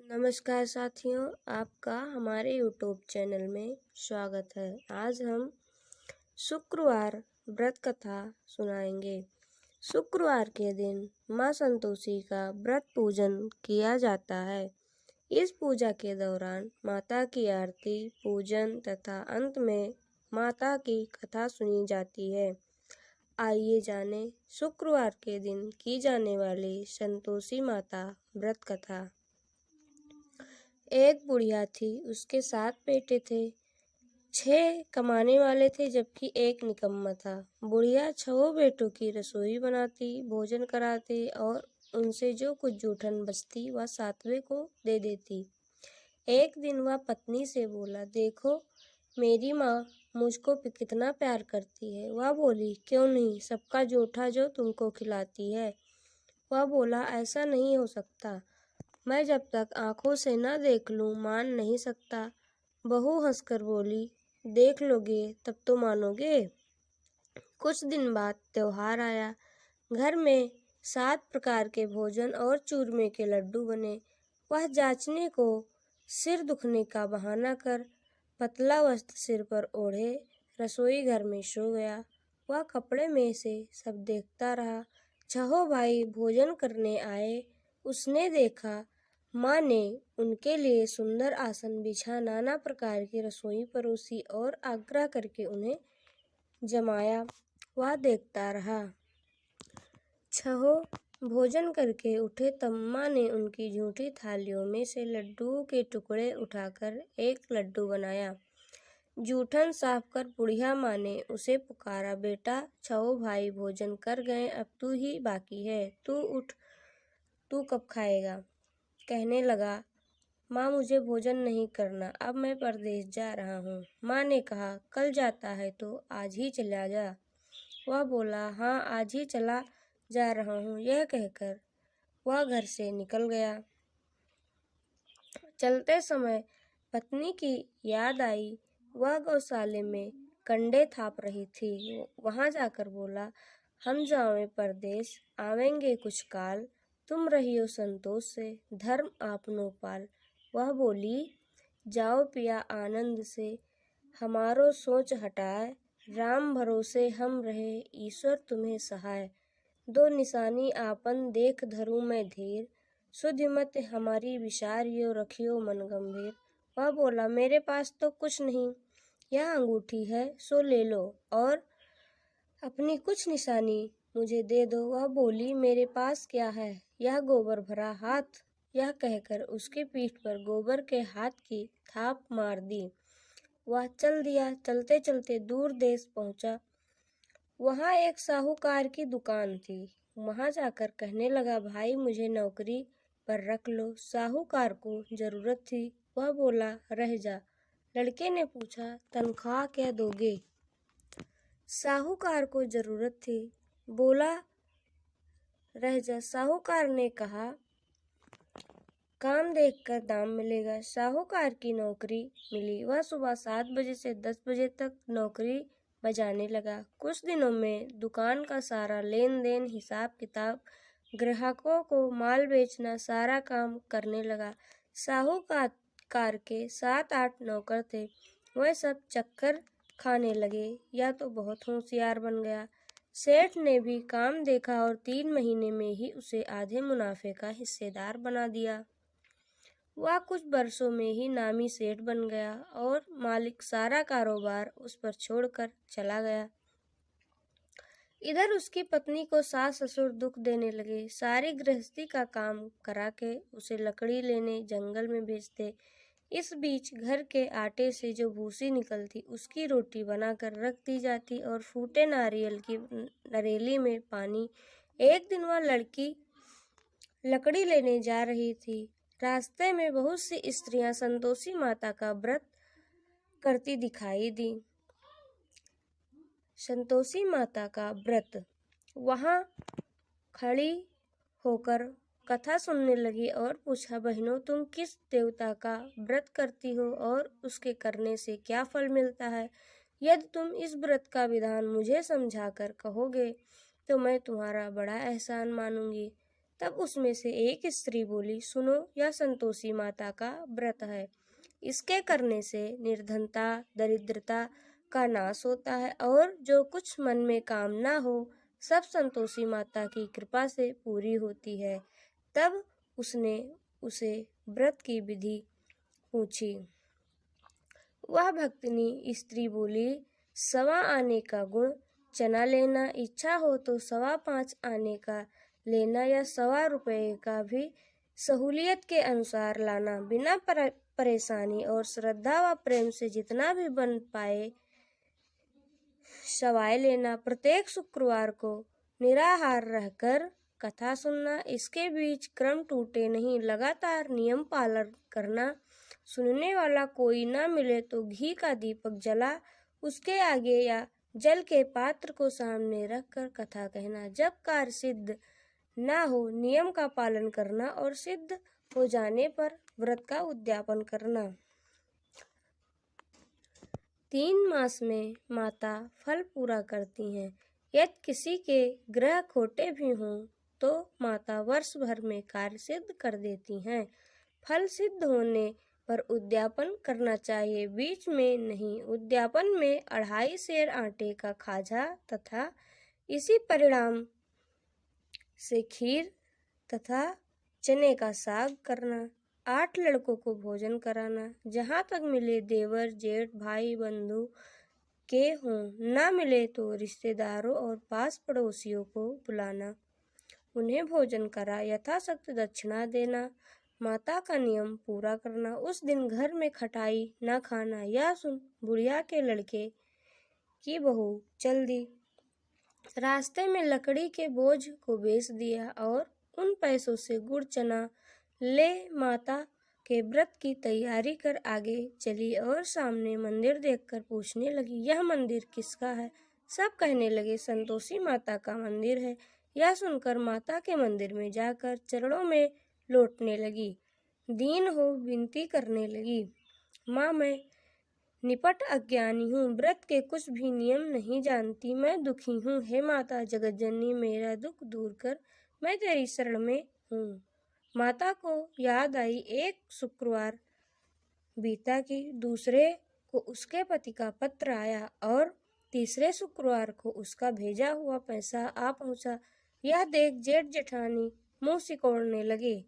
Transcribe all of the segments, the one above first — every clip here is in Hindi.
नमस्कार साथियों, आपका हमारे YouTube चैनल में स्वागत है। आज हम शुक्रवार व्रत कथा सुनाएंगे। शुक्रवार के दिन माँ संतोषी का व्रत पूजन किया जाता है। इस पूजा के दौरान माता की आरती, पूजन तथा अंत में माता की कथा सुनी जाती है। आइए जाने शुक्रवार के दिन की जाने वाली संतोषी माता व्रत कथा। एक बुढ़िया थी, उसके 7 बेटे थे। 6 कमाने वाले थे जबकि एक निकम्मा था। बुढ़िया 6 बेटों की रसोई बनाती, भोजन कराती और उनसे जो कुछ जूठन बचती वह 7वें को दे देती। एक दिन वह पत्नी से बोला, देखो मेरी माँ मुझको कितना प्यार करती है। वह बोली, क्यों नहीं, सबका जूठा जो तुमको खिलाती है। वह बोला, ऐसा नहीं हो सकता, मैं जब तक आंखों से न देख लूं मान नहीं सकता। बहू हंसकर बोली, देख लोगे तब तो मानोगे। कुछ दिन बाद त्योहार आया। घर में 7 प्रकार के भोजन और चूरमे के लड्डू बने। वह जांचने को सिर दुखने का बहाना कर पतला वस्त्र सिर पर ओढ़े रसोई घर में सो गया। वह कपड़े में से सब देखता रहा। 6 भाई भोजन करने आए। उसने देखा माँ ने उनके लिए सुंदर आसन बिछा नाना प्रकार की रसोई परोसी और आग्रह करके उन्हें जमाया। वह देखता रहा। 6 भोजन करके उठे तब माँ ने उनकी झूठी थालियों में से लड्डुओं के टुकड़े उठाकर एक लड्डू बनाया। जूठन साफ कर बुढ़िया माँ ने उसे पुकारा, बेटा 6 भाई भोजन कर गए, अब तू ही बाकी है, तू उठ, तू कब खाएगा। कहने लगा, माँ मुझे भोजन नहीं करना, अब मैं परदेश जा रहा हूँ। माँ ने कहा, कल जाता है तो आज ही चला जा। वह बोला, हाँ आज ही चला जा रहा हूँ। यह कहकर वह घर से निकल गया। चलते समय पत्नी की याद आई। वह गौशाले में कंडे थाप रही थी। वहां जाकर बोला, हम जावें परदेश, आवेंगे कुछ काल, तुम रहियो संतोष से, धर्म आपनो पाल। वह बोली, जाओ पिया आनंद से, हमारो सोच हटाए, राम भरोसे हम रहे, ईश्वर तुम्हें सहाय। 2 निशानी आपन देख धरूं मैं धीर, सुधि मत हमारी विचारियो, रखियो मन गंभीर। वह बोला, मेरे पास तो कुछ नहीं, यह अंगूठी है सो ले लो और अपनी कुछ निशानी मुझे दे दो। वह बोली, मेरे पास क्या है, यह गोबर भरा हाथ। यह कहकर उसके पीठ पर गोबर के हाथ की थाप मार दी। वह चल दिया। चलते चलते दूर देश पहुंचा। वहां एक साहूकार की दुकान थी। वहां जाकर कहने लगा, भाई मुझे नौकरी पर रख लो। साहूकार को जरूरत थी। वह बोला, रह जा। लड़के ने पूछा, तनख्वाह क्या दोगे। साहूकार को जरूरत थी, बोला, रह जा। साहूकार ने कहा, काम देखकर दाम मिलेगा। साहूकार की नौकरी मिली। वह सुबह 7 बजे से 10 बजे तक नौकरी बजाने लगा। कुछ दिनों में दुकान का सारा लेन देन, हिसाब किताब, ग्राहकों को माल बेचना, सारा काम करने लगा। साहूकार के 7-8 नौकर थे। वह सब चक्कर खाने लगे। यह तो बहुत होशियार बन गया। सेठ ने भी काम देखा और 3 महीने में ही उसे आधे मुनाफे का हिस्सेदार बना दिया। वह कुछ वर्षों में ही नामी सेठ बन गया और मालिक सारा कारोबार उस पर छोड़कर चला गया। इधर उसकी पत्नी को सास ससुर दुख देने लगे। सारी गृहस्थी का काम करा के उसे लकड़ी लेने जंगल में भेजते। इस बीच घर के आटे से जो भूसी निकलती उसकी रोटी बनाकर रख दी जाती और फूटे नारियल की नरेली में पानी। एक दिन वह लड़की लकड़ी लेने जा रही थी। रास्ते में बहुत सी स्त्रियां संतोषी माता का व्रत करती दिखाई दी। संतोषी माता का व्रत। वहां खड़ी होकर कथा सुनने लगी और पूछा, बहनों तुम किस देवता का व्रत करती हो और उसके करने से क्या फल मिलता है। यदि तुम इस व्रत का विधान मुझे समझाकर कहोगे तो मैं तुम्हारा बड़ा एहसान मानूंगी। तब उसमें से एक स्त्री बोली, सुनो, यह संतोषी माता का व्रत है। इसके करने से निर्धनता, दरिद्रता का नाश होता है और जो कुछ मन में कामना हो सब संतोषी माता की कृपा से पूरी होती है। तब उसने उसे व्रत की विधि पूछी। वह भक्तिनी स्त्री बोली, 1.25 आने का गुड़ चना लेना, इच्छा हो तो 5.25 आने का लेना या 1.25 रुपये का भी सहूलियत के अनुसार लाना। बिना परेशानी और श्रद्धा व प्रेम से जितना भी बन पाए सवाय लेना। प्रत्येक शुक्रवार को निराहार रहकर कथा सुनना। इसके बीच क्रम टूटे नहीं, लगातार नियम पालन करना। सुनने वाला कोई ना मिले तो घी का दीपक जला उसके आगे या जल के पात्र को सामने रखकर कथा कहना। जब कार्य सिद्ध ना हो नियम का पालन करना और सिद्ध हो जाने पर व्रत का उद्यापन करना। 3 मास में माता फल पूरा करती हैं। यदि किसी के ग्रह खोटे भी हों तो माता वर्ष भर में कार्य सिद्ध कर देती हैं। फल सिद्ध होने पर उद्यापन करना चाहिए, बीच में नहीं। उद्यापन में 2.5 सेर आटे का खाजा तथा इसी परिणाम से खीर तथा चने का साग करना। 8 लड़कों को भोजन कराना। जहाँ तक मिले देवर, जेठ, भाई, बंधु के हों, ना मिले तो रिश्तेदारों और पास पड़ोसियों को बुलाना, उन्हें भोजन करा यथाशक्ति दक्षिणा देना। माता का नियम पूरा करना। उस दिन घर में खटाई न खाना। यह सुन बुढ़िया के लड़के की बहू चल दी। रास्ते में लकड़ी के बोझ को बेच दिया और उन पैसों से गुड़ चना ले माता के व्रत की तैयारी कर आगे चली और सामने मंदिर देखकर पूछने लगी, यह मंदिर किसका है? सब कहने लगे, संतोषी माता का मंदिर है। यह सुनकर माता के मंदिर में जाकर चरणों में लौटने लगी। दीन हो विनती करने लगी, माँ, मैं निपट अज्ञानी हूँ, व्रत के कुछ भी नियम नहीं जानती, मैं दुखी हूँ। हे माता जगतजननी, मेरा दुख दूर कर, मैं तेरी शरण में हूँ। माता को याद आई, एक शुक्रवार बीता कि दूसरे को उसके पति का पत्र आया और तीसरे शुक्रवार को उसका भेजा हुआ पैसा आ पहुंचा। यह देख जेठ जेठानी मुंह सिकोड़ने लगे।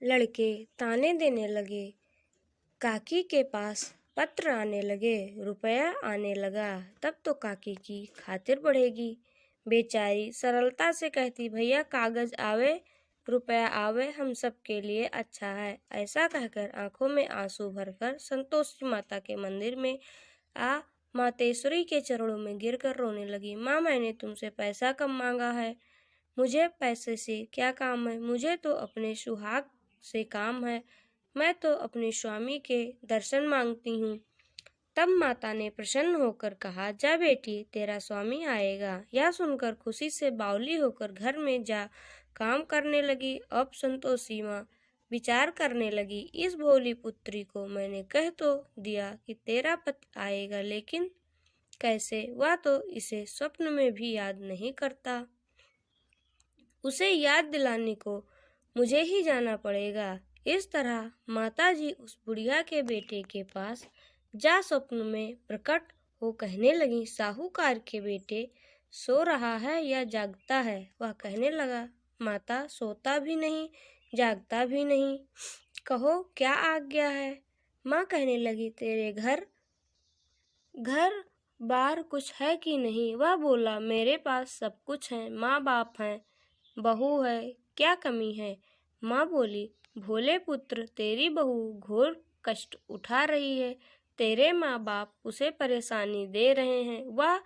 लड़के ताने देने लगे। काकी के पास पत्र आने लगे, रुपया आने लगा, तब तो काकी की खातिर बढ़ेगी। बेचारी सरलता से कहती, भैया कागज आवे, रुपया आवे, हम सब के लिए अच्छा है। ऐसा कहकर आंखों में आंसू भरकर संतोषी माता के मंदिर में आ मातेश्वरी के चरणों में गिरकर रोने लगी। माँ, मैंने तुमसे पैसा कम मांगा है, मुझे पैसे से क्या काम है? मुझे तो अपने सुहाग से काम है, मैं तो अपने स्वामी के दर्शन मांगती हूँ। तब माता ने प्रसन्न होकर कहा, जा बेटी, तेरा स्वामी आएगा। यह सुनकर खुशी से बावली होकर घर में जा काम करने लगी। अब संतोषी माँ विचार करने लगी, इस भोली पुत्री को मैंने कह तो दिया कि तेरा पति आएगा, लेकिन कैसे? वह तो इसे स्वप्न में भी याद नहीं करता। उसे याद दिलाने को मुझे ही जाना पड़ेगा। इस तरह माताजी उस बुढ़िया के बेटे के पास जा स्वप्न में प्रकट हो कहने लगी, साहूकार के बेटे सो रहा है या जागता है? वह कहने लगा, माता, सोता भी नहीं, जागता भी नहीं, कहो क्या आज्ञा है? माँ कहने लगी, तेरे घर बार कुछ है कि नहीं? वह बोला, मेरे पास सब कुछ है, माँ बाप हैं, बहू है, क्या कमी है? माँ बोली, भोले पुत्र, तेरी बहू घोर कष्ट उठा रही है, तेरे माँ बाप उसे परेशानी दे रहे हैं, वह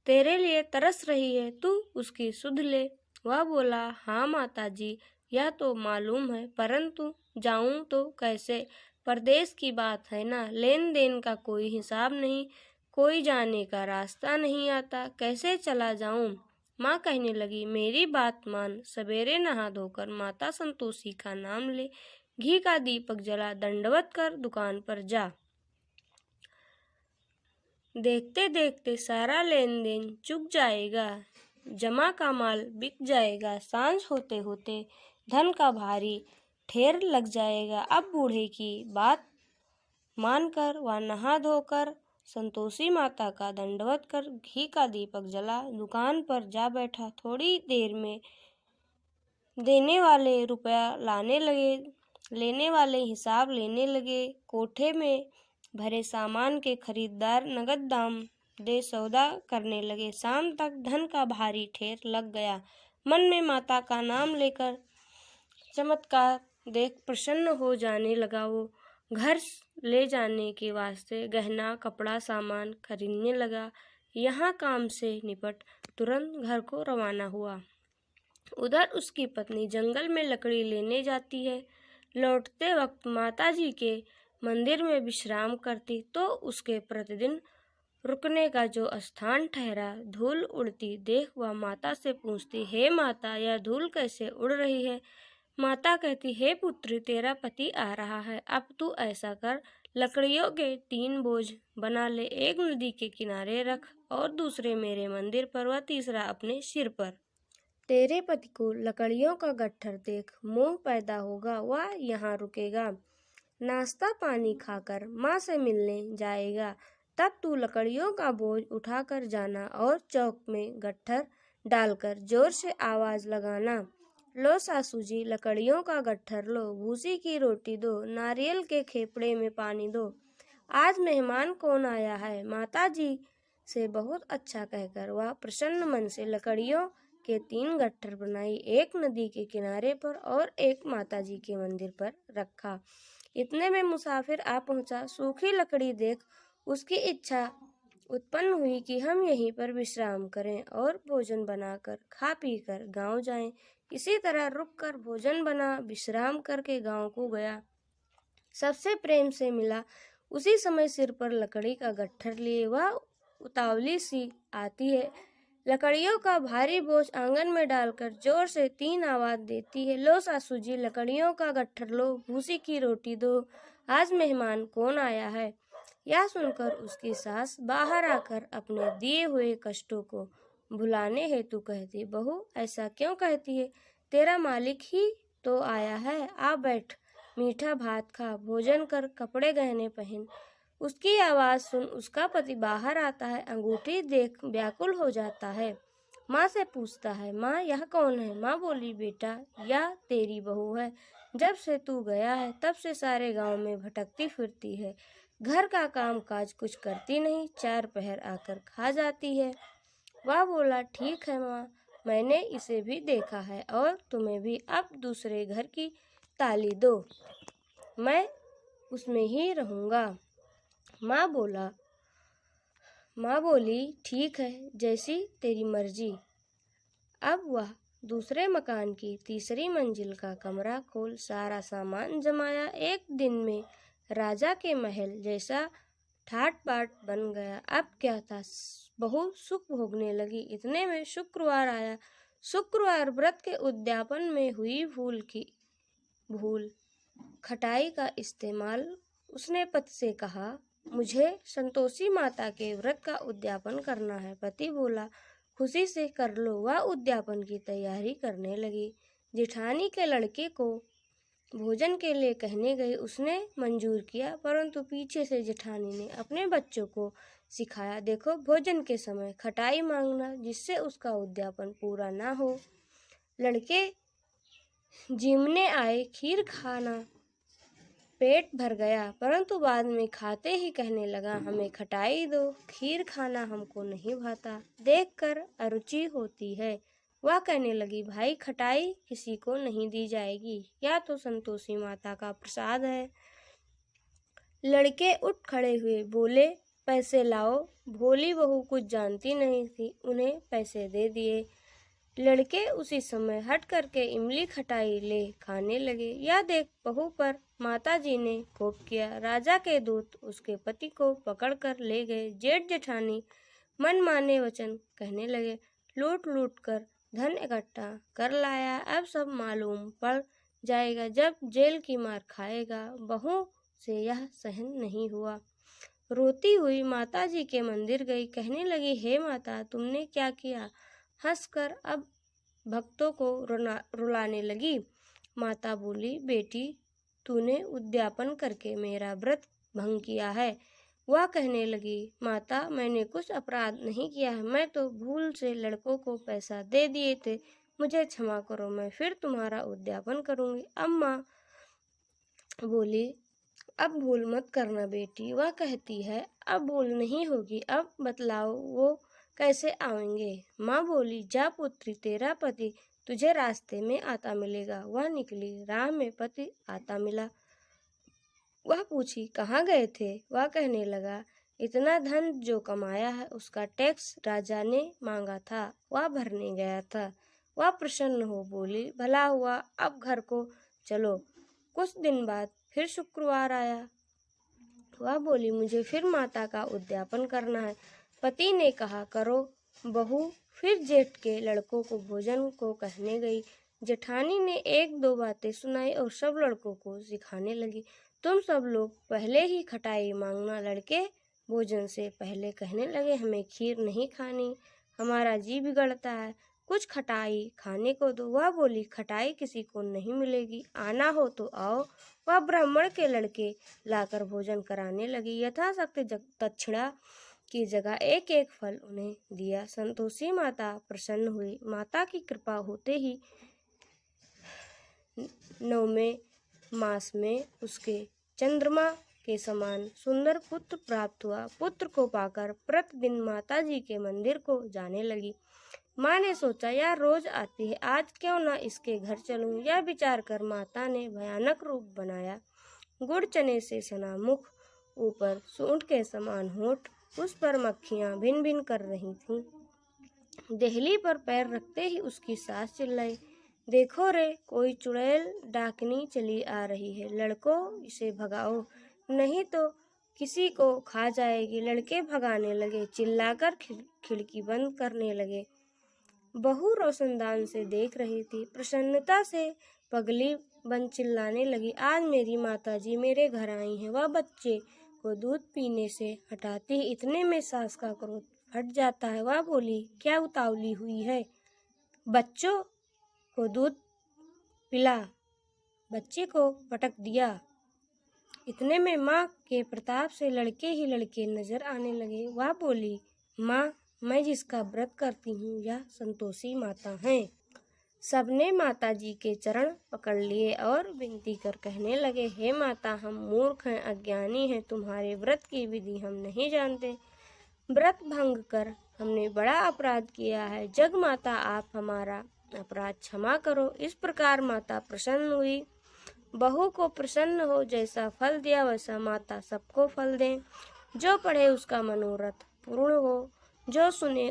तेरे लिए तरस रही है, तू उसकी सुध ले। वह बोला, हाँ माताजी, यह तो मालूम है, परंतु जाऊं तो कैसे? परदेश की बात है ना, लेन देन का कोई हिसाब नहीं, कोई जाने का रास्ता नहीं आता, कैसे चला जाऊं? माँ कहने लगी, मेरी बात मान, सवेरे नहा धोकर माता संतोषी का नाम ले, घी का दीपक जला, दंडवत कर दुकान पर जा। देखते देखते सारा लेन देन चुक जाएगा। जमा का माल बिक जाएगा, सांझ होते होते धन का भारी ढेर लग जाएगा। अब बूढ़े की बात मानकर वह नहा धोकर संतोषी माता का दंडवत कर घी का दीपक जला दुकान पर जा बैठा। थोड़ी देर में देने वाले रुपया लाने लगे, लेने वाले हिसाब लेने लगे। कोठे में भरे सामान के खरीदार नगद दाम दे सौदा करने लगे। शाम तक धन का भारी ढेर लग गया। मन में माता का नाम लेकर चमत्कार देख प्रसन्न हो जाने लगा। वो घर ले जाने के वास्ते गहना कपड़ा सामान खरीदने लगा। यहाँ काम से निपट तुरंत घर को रवाना हुआ। उधर उसकी पत्नी जंगल में लकड़ी लेने जाती है। लौटते वक्त माताजी के मंदिर में विश्राम करती तो उसके प्रतिदिन रुकने का जो स्थान ठहरा, धूल उड़ती देख वह माता से पूछती, हे माता, यह धूल कैसे उड़ रही है? माता कहती, हे पुत्री, तेरा पति आ रहा है। अब तू ऐसा कर, लकड़ियों के 3 बोझ बना ले, एक नदी के किनारे रख और दूसरे मेरे मंदिर पर व तीसरा अपने सिर पर। तेरे पति को लकड़ियों का गट्ठर देख मोह पैदा होगा, वह यहाँ रुकेगा, नाश्ता पानी खाकर माँ से मिलने जाएगा। तब तू लकड़ियों का बोझ उठाकर जाना और चौक में गट्ठर डालकर जोर से आवाज लगाना, लो सासू जी, लकड़ियों का गट्ठर लो, भूसी की रोटी दो, नारियल के खेपड़े में पानी दो। आज मेहमान कौन आया है? माता जी से बहुत अच्छा कहकर वह प्रसन्न मन से लकड़ियों के 3 गट्ठर बनाई, एक नदी के किनारे पर और एक माता जी के मंदिर पर रखा। इतने में मुसाफिर आ पहुंचा। सूखी लकड़ी देख उसकी इच्छा उत्पन्न हुई कि हम यहीं पर विश्राम करें और भोजन बनाकर खा पी कर गाँव जाएं। इसी तरह रुककर भोजन बना, विश्राम करके गांव को गया। सबसे प्रेम से मिला। उसी समय सिर पर लकड़ी का गट्ठर लिए वह उतावली सी आती है। लकड़ियों का भारी बोझ आंगन में डालकर जोर से 3 आवाज देती है, लो सासू जी, लकड़ियों का गट्ठर लो, भूसी की रोटी दो, आज मेहमान कौन आया है? यह सुनकर उसकी सास बाहर आकर अपने दिए हुए कष्टों को भुलाने हेतु कहती, बहू, ऐसा क्यों कहती है? तेरा मालिक ही तो आया है, आ बैठ, मीठा भात खा, भोजन कर, कपड़े गहने पहन। उसकी आवाज सुन उसका पति बाहर आता है। अंगूठी देख व्याकुल हो जाता है। माँ से पूछता है, माँ, यह कौन है? माँ बोली, बेटा, यह तेरी बहू है। जब से तू गया है तब से सारे गांव में भटकती फिरती है, घर का काम काज कुछ करती नहीं, 4 पहर आकर खा जाती है। वह बोला, ठीक है माँ, मैंने इसे भी देखा है और तुम्हें भी। अब दूसरे घर की ताली दो, मैं उसमें ही रहूँगा। माँ बोली, ठीक है, जैसी तेरी मर्जी। अब वह दूसरे मकान की तीसरी मंजिल का कमरा खोल सारा सामान जमाया। एक दिन में राजा के महल जैसा ठाट बाट बन गया। अब क्या था, बहू सुख भोगने लगी। इतने में शुक्रवार आया। शुक्रवार व्रत के उद्यापन में हुई भूल खटाई का इस्तेमाल। उसने पति से कहा, मुझे संतोषी माता के व्रत का उद्यापन करना है। पति बोला, खुशी से कर लो। वह उद्यापन की तैयारी करने लगी। जेठानी के लड़के को भोजन के लिए कहने गई। उसने मंजूर किया, परंतु पीछे से जेठानी ने अपने बच्चों को सिखाया, देखो, भोजन के समय खटाई मांगना, जिससे उसका उद्यापन पूरा ना हो। लड़के जिमने आए, खीर खाना पेट भर गया, परंतु बाद में खाते ही कहने लगा, हमें खटाई दो, खीर खाना हमको नहीं भाता, देखकर अरुचि होती है। वह कहने लगी, भाई, खटाई किसी को नहीं दी जाएगी, या तो संतोषी माता का प्रसाद है। लड़के उठ खड़े हुए, बोले, पैसे लाओ। भोली बहू कुछ जानती नहीं थी, उन्हें पैसे दे दिए। लड़के उसी समय हट करके इमली खटाई ले खाने लगे। यह देख बहू पर माताजी ने कोप किया। राजा के दूत उसके पति को पकड़कर ले गए। जेठ जेठानी मन माने वचन कहने लगे, लूट लूट कर धन इकट्ठा कर लाया, अब सब मालूम पड़ जाएगा, जब जेल की मार खाएगा। बहू से यह सहन नहीं हुआ। रोती हुई माताजी के मंदिर गई। कहने लगी, हे माता, तुमने क्या किया? हंसकर अब भक्तों को रुलाने लगी। माता बोली, बेटी तूने उद्यापन करके मेरा व्रत भंग किया है। वह कहने लगी, माता मैंने कुछ अपराध नहीं किया है, मैं तो भूल से लड़कों को पैसा दे दिए थे, मुझे क्षमा करो, मैं फिर तुम्हारा उद्यापन करूंगी। अम्मा बोली, अब भूल मत करना बेटी। वह कहती है, अब भूल नहीं होगी, अब बतलाओ वो कैसे आएंगे। माँ बोली, जा पुत्री, तेरा पति तुझे रास्ते में आता मिलेगा। वह निकली, राह में पति आता मिला। वह पूछी, कहाँ गए थे। वह कहने लगा, इतना धन जो कमाया है उसका टैक्स राजा ने मांगा था, वह भरने गया था। वह प्रसन्न हो बोली, भला हुआ, अब घर को चलो। कुछ दिन बाद फिर शुक्रवार आया। वह बोली, मुझे फिर माता का उद्यापन करना है। पति ने कहा, करो। बहू फिर जेठ के लड़कों को भोजन को कहने गई। जेठानी ने एक दो बातें सुनाई और सब लड़कों को सिखाने लगी। तुम सब लोग पहले ही खटाई मांगना। लड़के भोजन से पहले कहने लगे, हमें खीर नहीं खानी, हमारा जी बिगड़ता है, कुछ खटाई खाने को दो। वह बोली, खटाई किसी को नहीं मिलेगी, आना हो तो आओ। वह ब्राह्मण के लड़के लाकर भोजन कराने लगी। यथाशक्ति दक्षिणा की जगह एक एक फल उन्हें दिया। संतोषी माता प्रसन्न हुई। माता की कृपा होते ही 9वें मास में उसके चंद्रमा के समान सुंदर पुत्र प्राप्त हुआ। पुत्र को पाकर प्रतिदिन माता जी के मंदिर को जाने लगी। माँ ने सोचा, यार रोज आती है, आज क्यों ना इसके घर चलूं। यह विचार कर माता ने भयानक रूप बनाया। गुड़ चने से सना मुख, ऊपर सूंड के समान होंठ, उस पर मक्खियां भिन भिन कर रही थीं। देहली पर पैर रखते ही उसकी सास चिल्लाई, देखो रे, कोई चुड़ैल डाकनी चली आ रही है, लड़कों इसे भगाओ, नहीं तो किसी को खा जाएगी। लड़के भगाने लगे, चिल्लाकर खिड़की बंद करने लगे। बहू रोशनदान से देख रही थी। प्रसन्नता से पगली बन चिल्लाने लगी, आज मेरी माताजी मेरे घर आई हैं। वह बच्चे को दूध पीने से हटाती ही इतने में सास का क्रोध फट जाता है। वह बोली, क्या उतावली हुई है, बच्चों को दूध पिला। बच्चे को पटक दिया। इतने में माँ के प्रताप से लड़के ही लड़के नजर आने लगे। वह बोली, माँ मैं जिसका व्रत करती हूँ यह संतोषी माता हैं। सबने माता जी के चरण पकड़ लिए और विनती कर कहने लगे, हे माता, हम मूर्ख हैं, अज्ञानी हैं, तुम्हारे व्रत की विधि हम नहीं जानते, व्रत भंग कर हमने बड़ा अपराध किया है, जग माता आप हमारा अपराध क्षमा करो। इस प्रकार माता प्रसन्न हुई। बहू को प्रसन्न हो, जैसा फल दिया वैसा माता सबको फल दें। जो पढ़े उसका मनोरथ पूर्ण हो, जो सुने